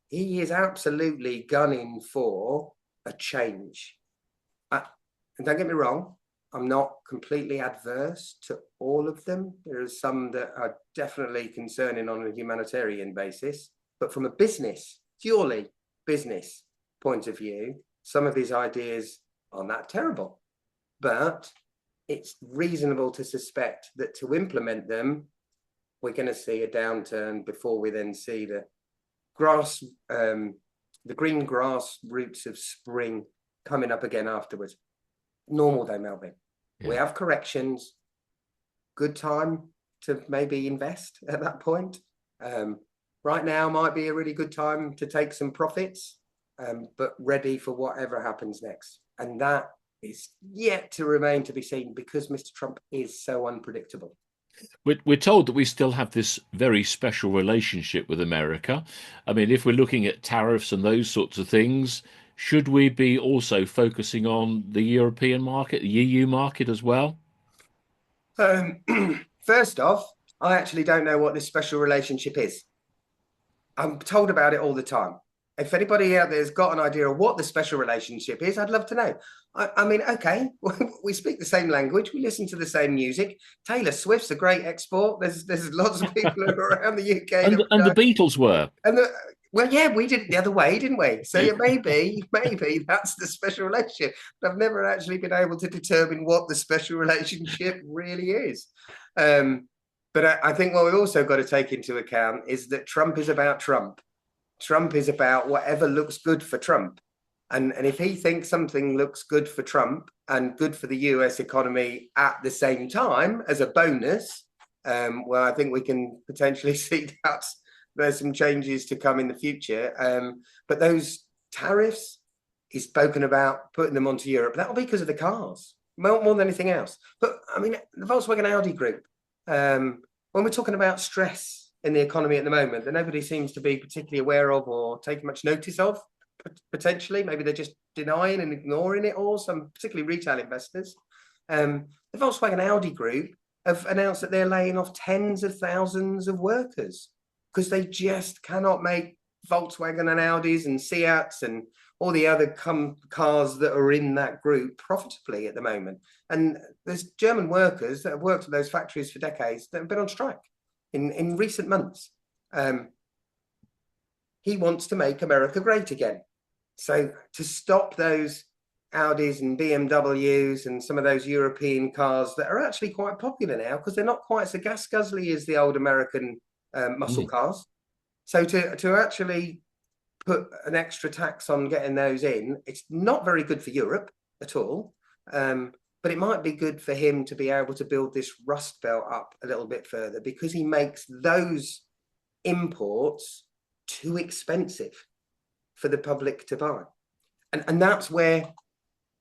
He is absolutely gunning for a change. And don't get me wrong, I'm not completely adverse to all of them. There are some that are definitely concerning on a humanitarian basis. But from a purely business point of view, some of these ideas aren't that terrible. But it's reasonable to suspect that to implement them, we're going to see a downturn before we then see the green grass roots of spring coming up again afterwards. Normal though, Melvyn. Yeah. We have corrections. Good time to maybe invest at that point. Right now might be a really good time to take some profits, but ready for whatever happens next. And that is yet to remain to be seen because Mr. Trump is so unpredictable. We're told that we still have this very special relationship with America. I mean, if we're looking at tariffs and those sorts of things, should we be also focusing on the European market, the EU market as well? First off, I actually don't know what this special relationship is. I'm told about it all the time. If anybody out there's got an idea of what the special relationship is, I'd love to know. I mean, okay, we speak the same language, we listen to the same music. Taylor Swift's a great export. There's lots of people around the UK that And the Beatles were. and well, yeah, we did it the other way, didn't we? So yeah, maybe that's the special relationship. But I've never actually been able to determine what the special relationship really is. But I think what we've also got to take into account is that Trump is about Trump. Trump is about whatever looks good for Trump. And if he thinks something looks good for Trump and good for the US economy at the same time as a bonus, well, I think we can potentially see that there's some changes to come in the future. But those tariffs, he's spoken about putting them onto Europe. That'll be because of the cars, more than anything else. But I mean, the Volkswagen Audi group, when we're talking about stress in the economy at the moment that nobody seems to be particularly aware of or taking much notice of, potentially, maybe they're just denying and ignoring it all, some particularly retail investors. The Volkswagen Audi group have announced that they're laying off tens of thousands of workers because they just cannot make Volkswagen and Audis and Seats and all the other cars that are in that group profitably at the moment. And there's German workers that have worked at those factories for decades that have been on strike in recent months. He wants to make America great again. So to stop those Audis and BMWs and some of those European cars that are actually quite popular now because they're not quite so gas guzzly as the old American muscle cars. So to actually put an extra tax on getting those in, it's not very good for Europe at all. But it might be good for him to be able to build this rust belt up a little bit further because he makes those imports too expensive for the public to buy. And that's where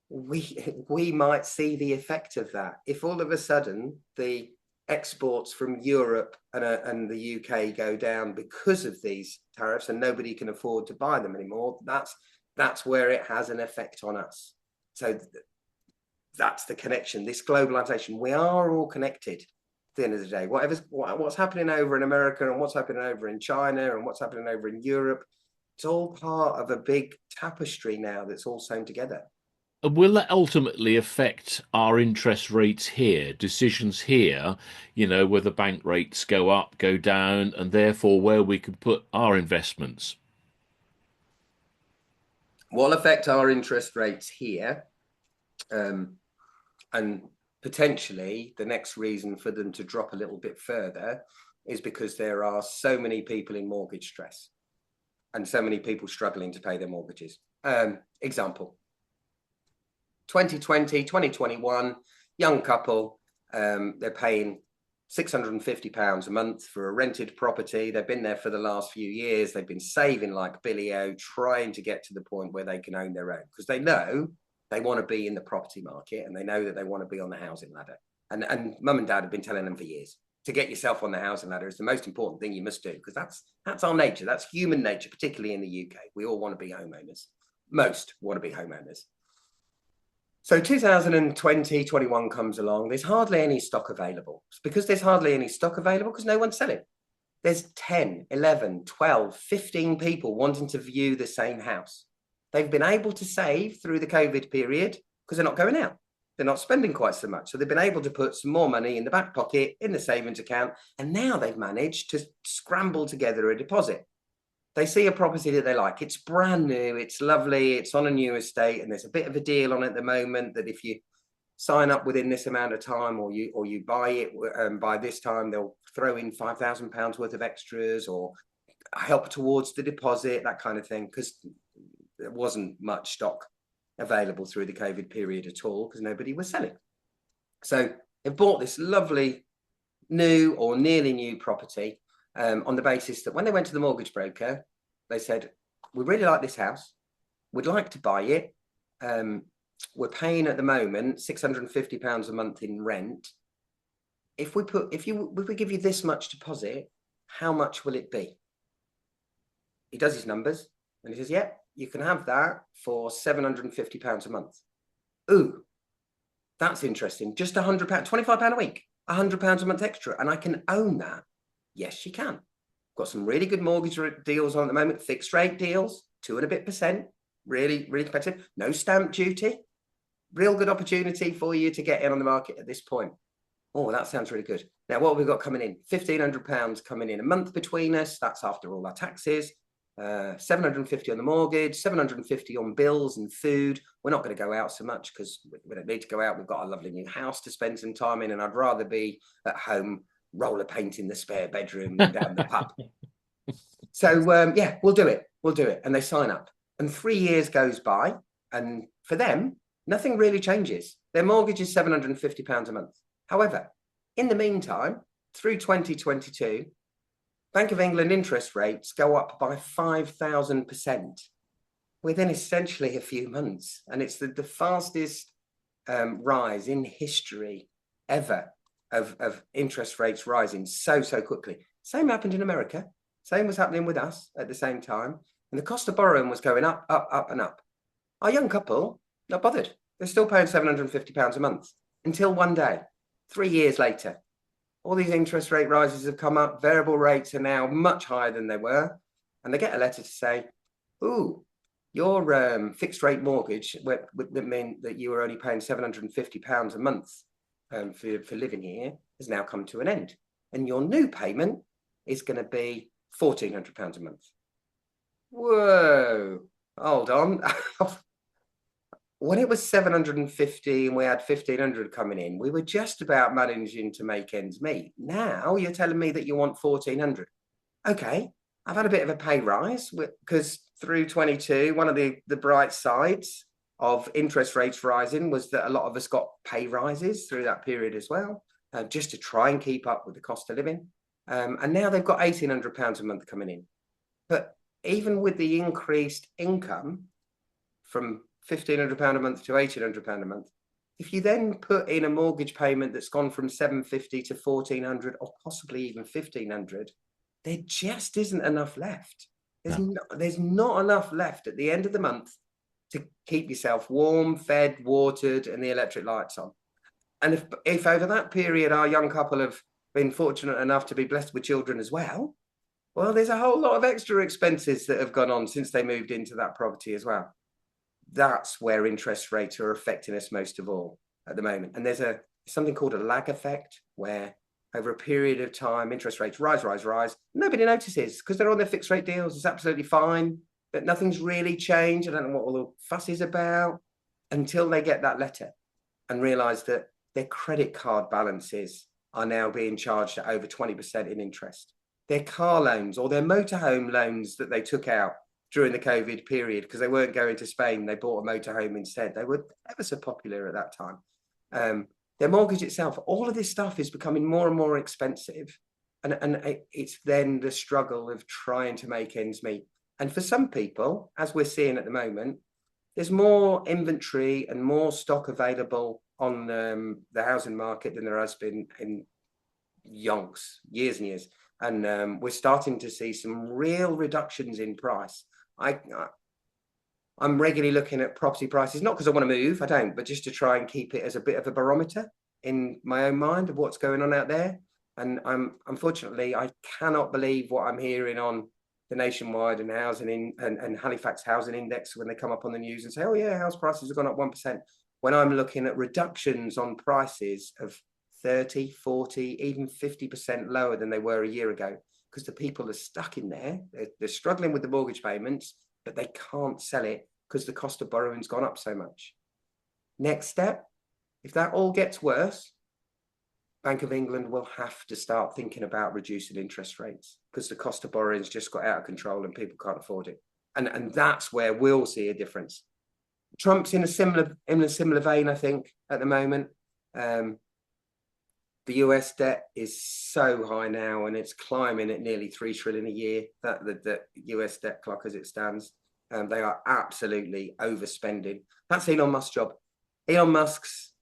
we might see the effect of that. If all of a sudden the exports from Europe and the UK go down because of these tariffs and nobody can afford to buy them anymore, that's where it has an effect on us. So that's the connection, this globalization. We are all connected at the end of the day. What's happening over in America and what's happening over in China and what's happening over in Europe, it's all part of a big tapestry now that's all sewn together. Will that ultimately affect our interest rates here, decisions here, whether bank rates go up, go down, and therefore where we can put our investments? Will affect our interest rates here. And potentially the next reason for them to drop a little bit further is because there are so many people in mortgage stress and so many people struggling to pay their mortgages. Example, 2020, 2021, young couple, they're paying £650 a month for a rented property. They've been there for the last few years. They've been saving like Billy O, trying to get to the point where they can own their own because they know they want to be in the property market and they know that they want to be on the housing ladder. And mum and dad have been telling them for years to get yourself on the housing ladder is the most important thing you must do because that's our nature. That's human nature, particularly in the UK. We all want to be homeowners. Most want to be homeowners. So 2020, 21 comes along. There's hardly any stock available. It's because there's hardly any stock available because no one's selling. There's 10, 11, 12, 15 people wanting to view the same house. They've been able to save through the COVID period because they're not going out. They're not spending quite so much. So they've been able to put some more money in the back pocket, in the savings account. And now they've managed to scramble together a deposit. They see a property that they like. It's brand new. It's lovely. It's on a new estate. And there's a bit of a deal on it at the moment that if you sign up within this amount of time or you buy it by this time, they'll throw in £5,000 worth of extras or help towards the deposit, that kind of thing. Because there wasn't much stock available through the COVID period at all because nobody was selling. So they bought this lovely new or nearly new property on the basis that when they went to the mortgage broker, they said, we really like this house. We'd like to buy it. We're paying at the moment £650 a month in rent. If we give you this much deposit, how much will it be? He does his numbers and he says, yeah, you can have that for £750 a month. Ooh, that's interesting. Just £100, £25 a week. £100 a month extra, and I can own that. Yes, you can. Got some really good mortgage deals on at the moment, fixed rate deals, 2 and a bit%, really, really competitive. No stamp duty. Real good opportunity for you to get in on the market at this point. Oh, that sounds really good. Now, what have we got coming in? £1,500 coming in a month between us. That's after all our taxes. 750 on the mortgage, 750 on bills and food. We're not going to go out so much because we don't need to go out. We've got a lovely new house to spend some time in, and I'd rather be at home roller painting the spare bedroom than down the pub. So yeah, we'll do it. We'll do it. And they sign up. And 3 years goes by, and for them, nothing really changes. Their mortgage is £750 a month. However, in the meantime, through 2022, Bank of England interest rates go up by 5,000% within essentially a few months. And it's the fastest rise in history ever of interest rates rising so quickly. Same happened in America. Same was happening with us at the same time. And the cost of borrowing was going up, and up. Our young couple, not bothered. They're still paying £750 a month until one day, 3 years later. All these interest rate rises have come up. Variable rates are now much higher than they were. And they get a letter to say, ooh, your fixed rate mortgage that meant that you were only paying £750 a month for living here has now come to an end. And your new payment is going to be £1,400 a month. Whoa, hold on. When it was 750 and we had 1,500 coming in, we were just about managing to make ends meet. Now you're telling me that you want 1,400. Okay, I've had a bit of a pay rise because through 22, one of the bright sides of interest rates rising was that a lot of us got pay rises through that period as well, just to try and keep up with the cost of living. And now they've got £1,800 a month coming in. But even with the increased income from £1,500 a month to £1,800 a month, if you then put in a mortgage payment that's gone from 750 to 1,400 or possibly even 1,500, there just isn't enough left. There's not enough left at the end of the month to keep yourself warm, fed, watered, and the electric lights on. And if over that period our young couple have been fortunate enough to be blessed with children as well, well, there's a whole lot of extra expenses that have gone on since they moved into that property as well. That's where interest rates are affecting us most of all at the moment. And there's something called a lag effect, where over a period of time, interest rates rise. Nobody notices because they're on their fixed rate deals. It's absolutely fine, but nothing's really changed. I don't know what all the fuss is about until they get that letter and realize that their credit card balances are now being charged at over 20% in interest. Their car loans or their motorhome loans that they took out during the COVID period because they weren't going to Spain, they bought a motorhome instead. They were ever so popular at that time. Their mortgage itself, all of this stuff is becoming more and more expensive. And it's then the struggle of trying to make ends meet. And for some people, as we're seeing at the moment, there's more inventory and more stock available on the housing market than there has been in years and years. And we're starting to see some real reductions in price. I'm regularly looking at property prices, not because I want to move, I don't, but just to try and keep it as a bit of a barometer in my own mind of what's going on out there. And unfortunately, I cannot believe what I'm hearing on the Nationwide and housing and Halifax Housing Index when they come up on the news and say, oh yeah, house prices have gone up 1%. When I'm looking at reductions on prices of 30, 40, even 50% lower than they were a year ago, because the people are stuck in there. They're struggling with the mortgage payments, but they can't sell it because the cost of borrowing's gone up so much. Next step, if that all gets worse, Bank of England will have to start thinking about reducing interest rates because the cost of borrowing's just got out of control and people can't afford it. And that's where we'll see a difference. Trump's in a similar vein, I think, at the moment. The US debt is so high now and it's climbing at nearly 3 trillion a year, that the US debt clock as it stands. They are absolutely overspending. That's Elon Musk's job. Elon Musk's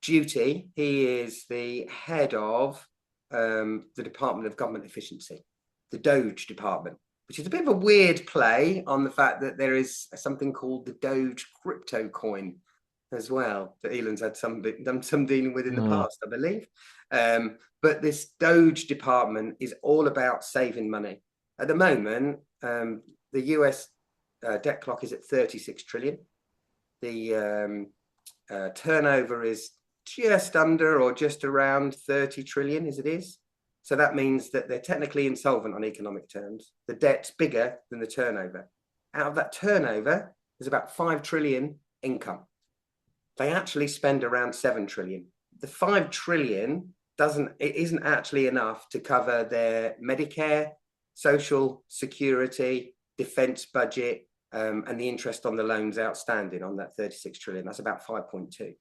duty, he is the head of the Department of Government Efficiency, the Doge department, which is a bit of a weird play on the fact that there is something called the Doge crypto coin. as well that Elon's had done some dealing with in the Oh, past, I believe. But this Doge department is all about saving money. At the moment, the US debt clock is at 36 trillion. The turnover is just under or just around 30 trillion as it is. So that means that they're technically insolvent on economic terms. The debt's bigger than the turnover. Out of that turnover, there's about 5 trillion income. They actually spend around 7 trillion. The 5 trillion isn't actually enough to cover their Medicare, social security, defense budget, and the interest on the loans outstanding on that 36 trillion. That's about 5.2.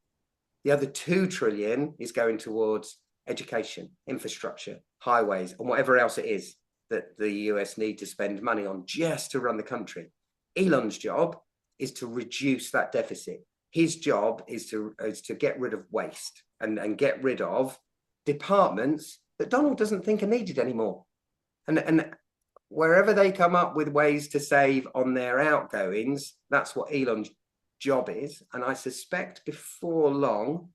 The other 2 trillion is going towards education, infrastructure, highways, and whatever else it is that the US need to spend money on just to run the country. Elon's job is to reduce that deficit. His job is to get rid of waste and get rid of departments that Donald doesn't think are needed anymore. And wherever they come up with ways to save on their outgoings, that's what Elon's job is. And I suspect before long,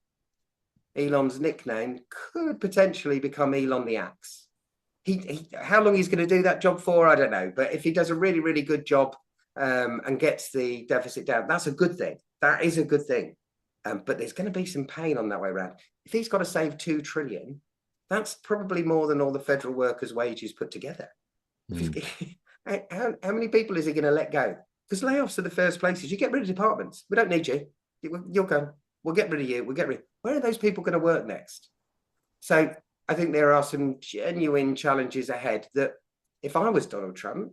Elon's nickname could potentially become Elon the Axe. How long he's going to do that job for, I don't know. But if he does a really, really good job and gets the deficit down, that's a good thing. That is a good thing. But there's going to be some pain on that way around. If he's got to save 2 trillion, that's probably more than all the federal workers' wages put together. How many people is he going to let go? Because layoffs are the first places. You get rid of departments. We don't need you. You'll go. We'll get rid of you. We'll get rid. Where are those people going to work next? So I think there are some genuine challenges ahead that if I was Donald Trump,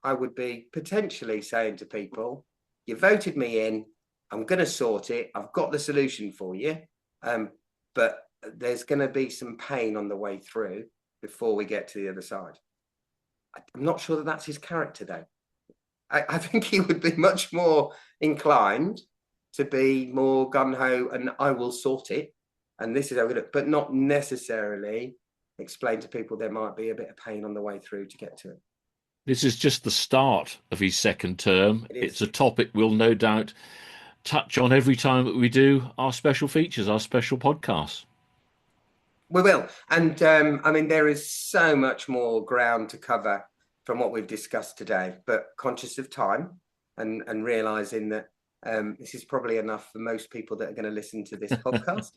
I would be potentially saying to people, you voted me in. I'm going to sort it. I've got the solution for you. But there's going to be some pain on the way through before we get to the other side. I'm not sure that that's his character, though. I think he would be much more inclined to be more gung-ho and I will sort it. And this is how we do it, but not necessarily explain to people there might be a bit of pain on the way through to get to it. this is just the start of his second term. It's a topic we'll no doubt touch on every time that we do our special features, our special podcasts. We will. And I mean, there is so much more ground to cover from what we've discussed today, but conscious of time and realizing that this is probably enough for most people that are going to listen to this podcast.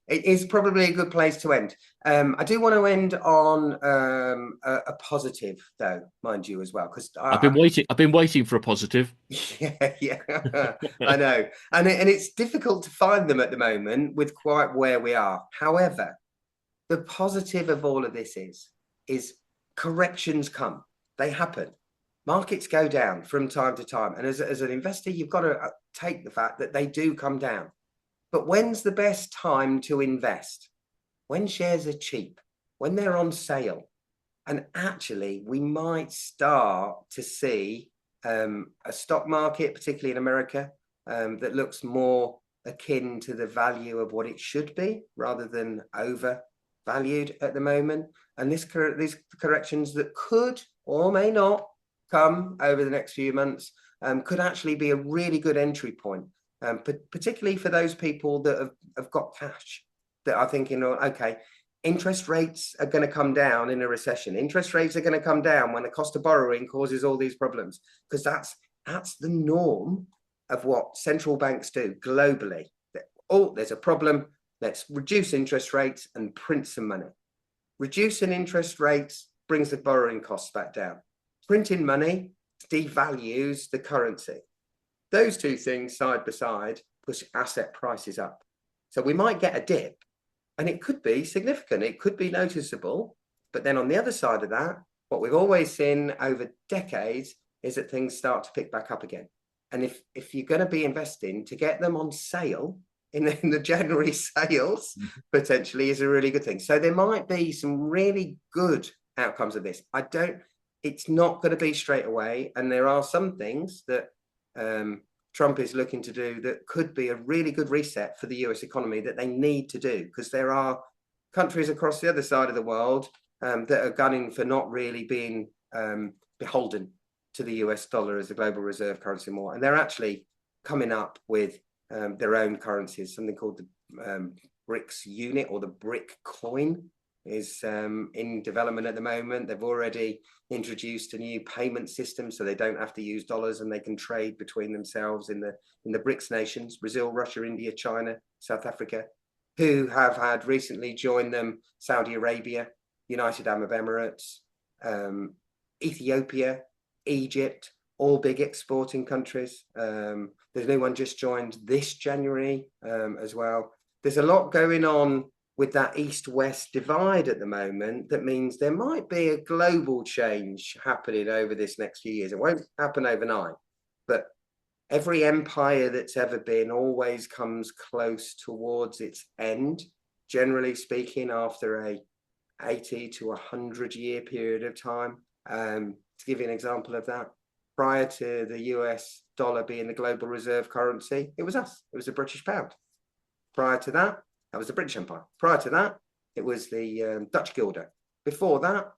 It is probably a good place to end. I do want to end on a positive, though, mind you, as well, because I've been waiting for a positive. Yeah, I know, and it's difficult to find them at the moment with quite where we are. However, the positive of all of this is corrections come, they happen. Markets go down from time to time. And as an investor, you've got to take the fact that they do come down. But when's the best time to invest? When shares are cheap, when they're on sale. And actually, we might start to see a stock market, particularly in America, that looks more akin to the value of what it should be rather than overvalued at the moment. And these corrections that could or may not come over the next few months could actually be a really good entry point, particularly for those people that have got cash that are thinking, oh, okay, interest rates are going to come down in a recession. Interest rates are going to come down when the cost of borrowing causes all these problems, because that's the norm of what central banks do globally. Oh, there's a problem. Let's reduce interest rates and print some money. Reducing interest rates brings the borrowing costs back down. Printing money devalues the currency. Those two things side by side push asset prices up. So we might get a dip, and it could be significant. It could be noticeable. But then on the other side of that, what we've always seen over decades is that things start to pick back up again. And if you're going to be investing, to get them on sale in the January sales potentially is a really good thing. So there might be some really good outcomes of this. It's not going to be straight away. And there are some things that Trump is looking to do that could be a really good reset for the US economy that they need to do, because there are countries across the other side of the world that are gunning for not really being beholden to the US dollar as the global reserve currency more. And they're actually coming up with their own currencies, something called the BRICS unit, or the BRIC coin is in development at the moment. They've already introduced a new payment system, so they don't have to use dollars and they can trade between themselves in the BRICS nations: Brazil, Russia, India, China, South Africa. Who have had recently joined them: Saudi Arabia, United Arab Emirates, Ethiopia, Egypt, all big exporting countries. There's a new one just joined this January as well. There's a lot going on with that East-West divide at the moment. That means there might be a global change happening over this next few years. It won't happen overnight, but every empire that's ever been always comes close towards its end, generally speaking, after a 80 to 100 year period of time. To give you an example of that, prior to the US dollar being the global reserve currency, it was us. It was the British pound. Prior to that, that was the British Empire. Prior to that, it was the Dutch guilder. Before that,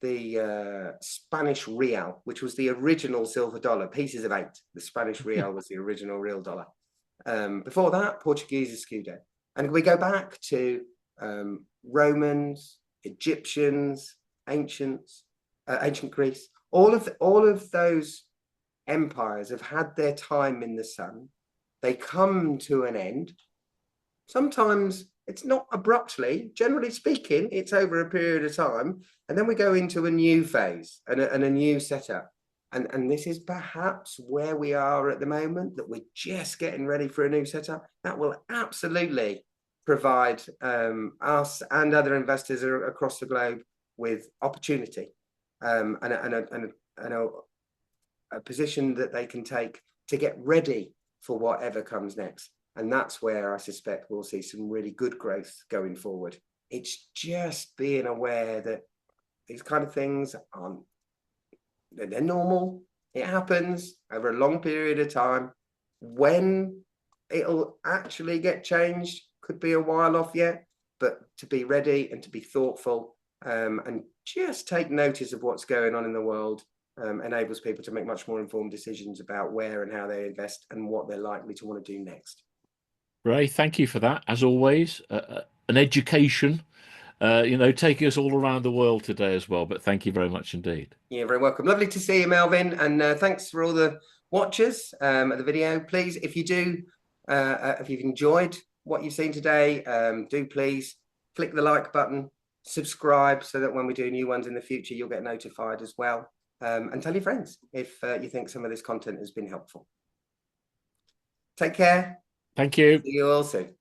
the Spanish real, which was the original silver dollar, pieces of 8. The Spanish real was the original real dollar. Before that, Portuguese escudo. And we go back to Romans, Egyptians, ancient Greece. All of those empires have had their time in the sun. They come to an end. Sometimes it's not abruptly. Generally speaking, it's over a period of time, and then we go into a new phase and a new setup. And this is perhaps where we are at the moment, that we're just getting ready for a new setup that will absolutely provide us and other investors across the globe with opportunity and a position that they can take to get ready for whatever comes next. And that's where I suspect we'll see some really good growth going forward. It's just being aware that these kind of things aren't, they're normal. It happens over a long period of time. When it'll actually get changed could be a while off yet, but to be ready and to be thoughtful and just take notice of what's going on in the world enables people to make much more informed decisions about where and how they invest and what they're likely to want to do next. Ray, thank you for that. As always, an education, taking us all around the world today as well. But thank you very much indeed. You're very welcome. Lovely to see you, Melvyn. And thanks for all the watchers of the video. Please, if you do, if you've enjoyed what you've seen today, do please click the like button, subscribe, so that when we do new ones in the future, you'll get notified as well. And tell your friends if you think some of this content has been helpful. Take care. Thank you. See you all soon.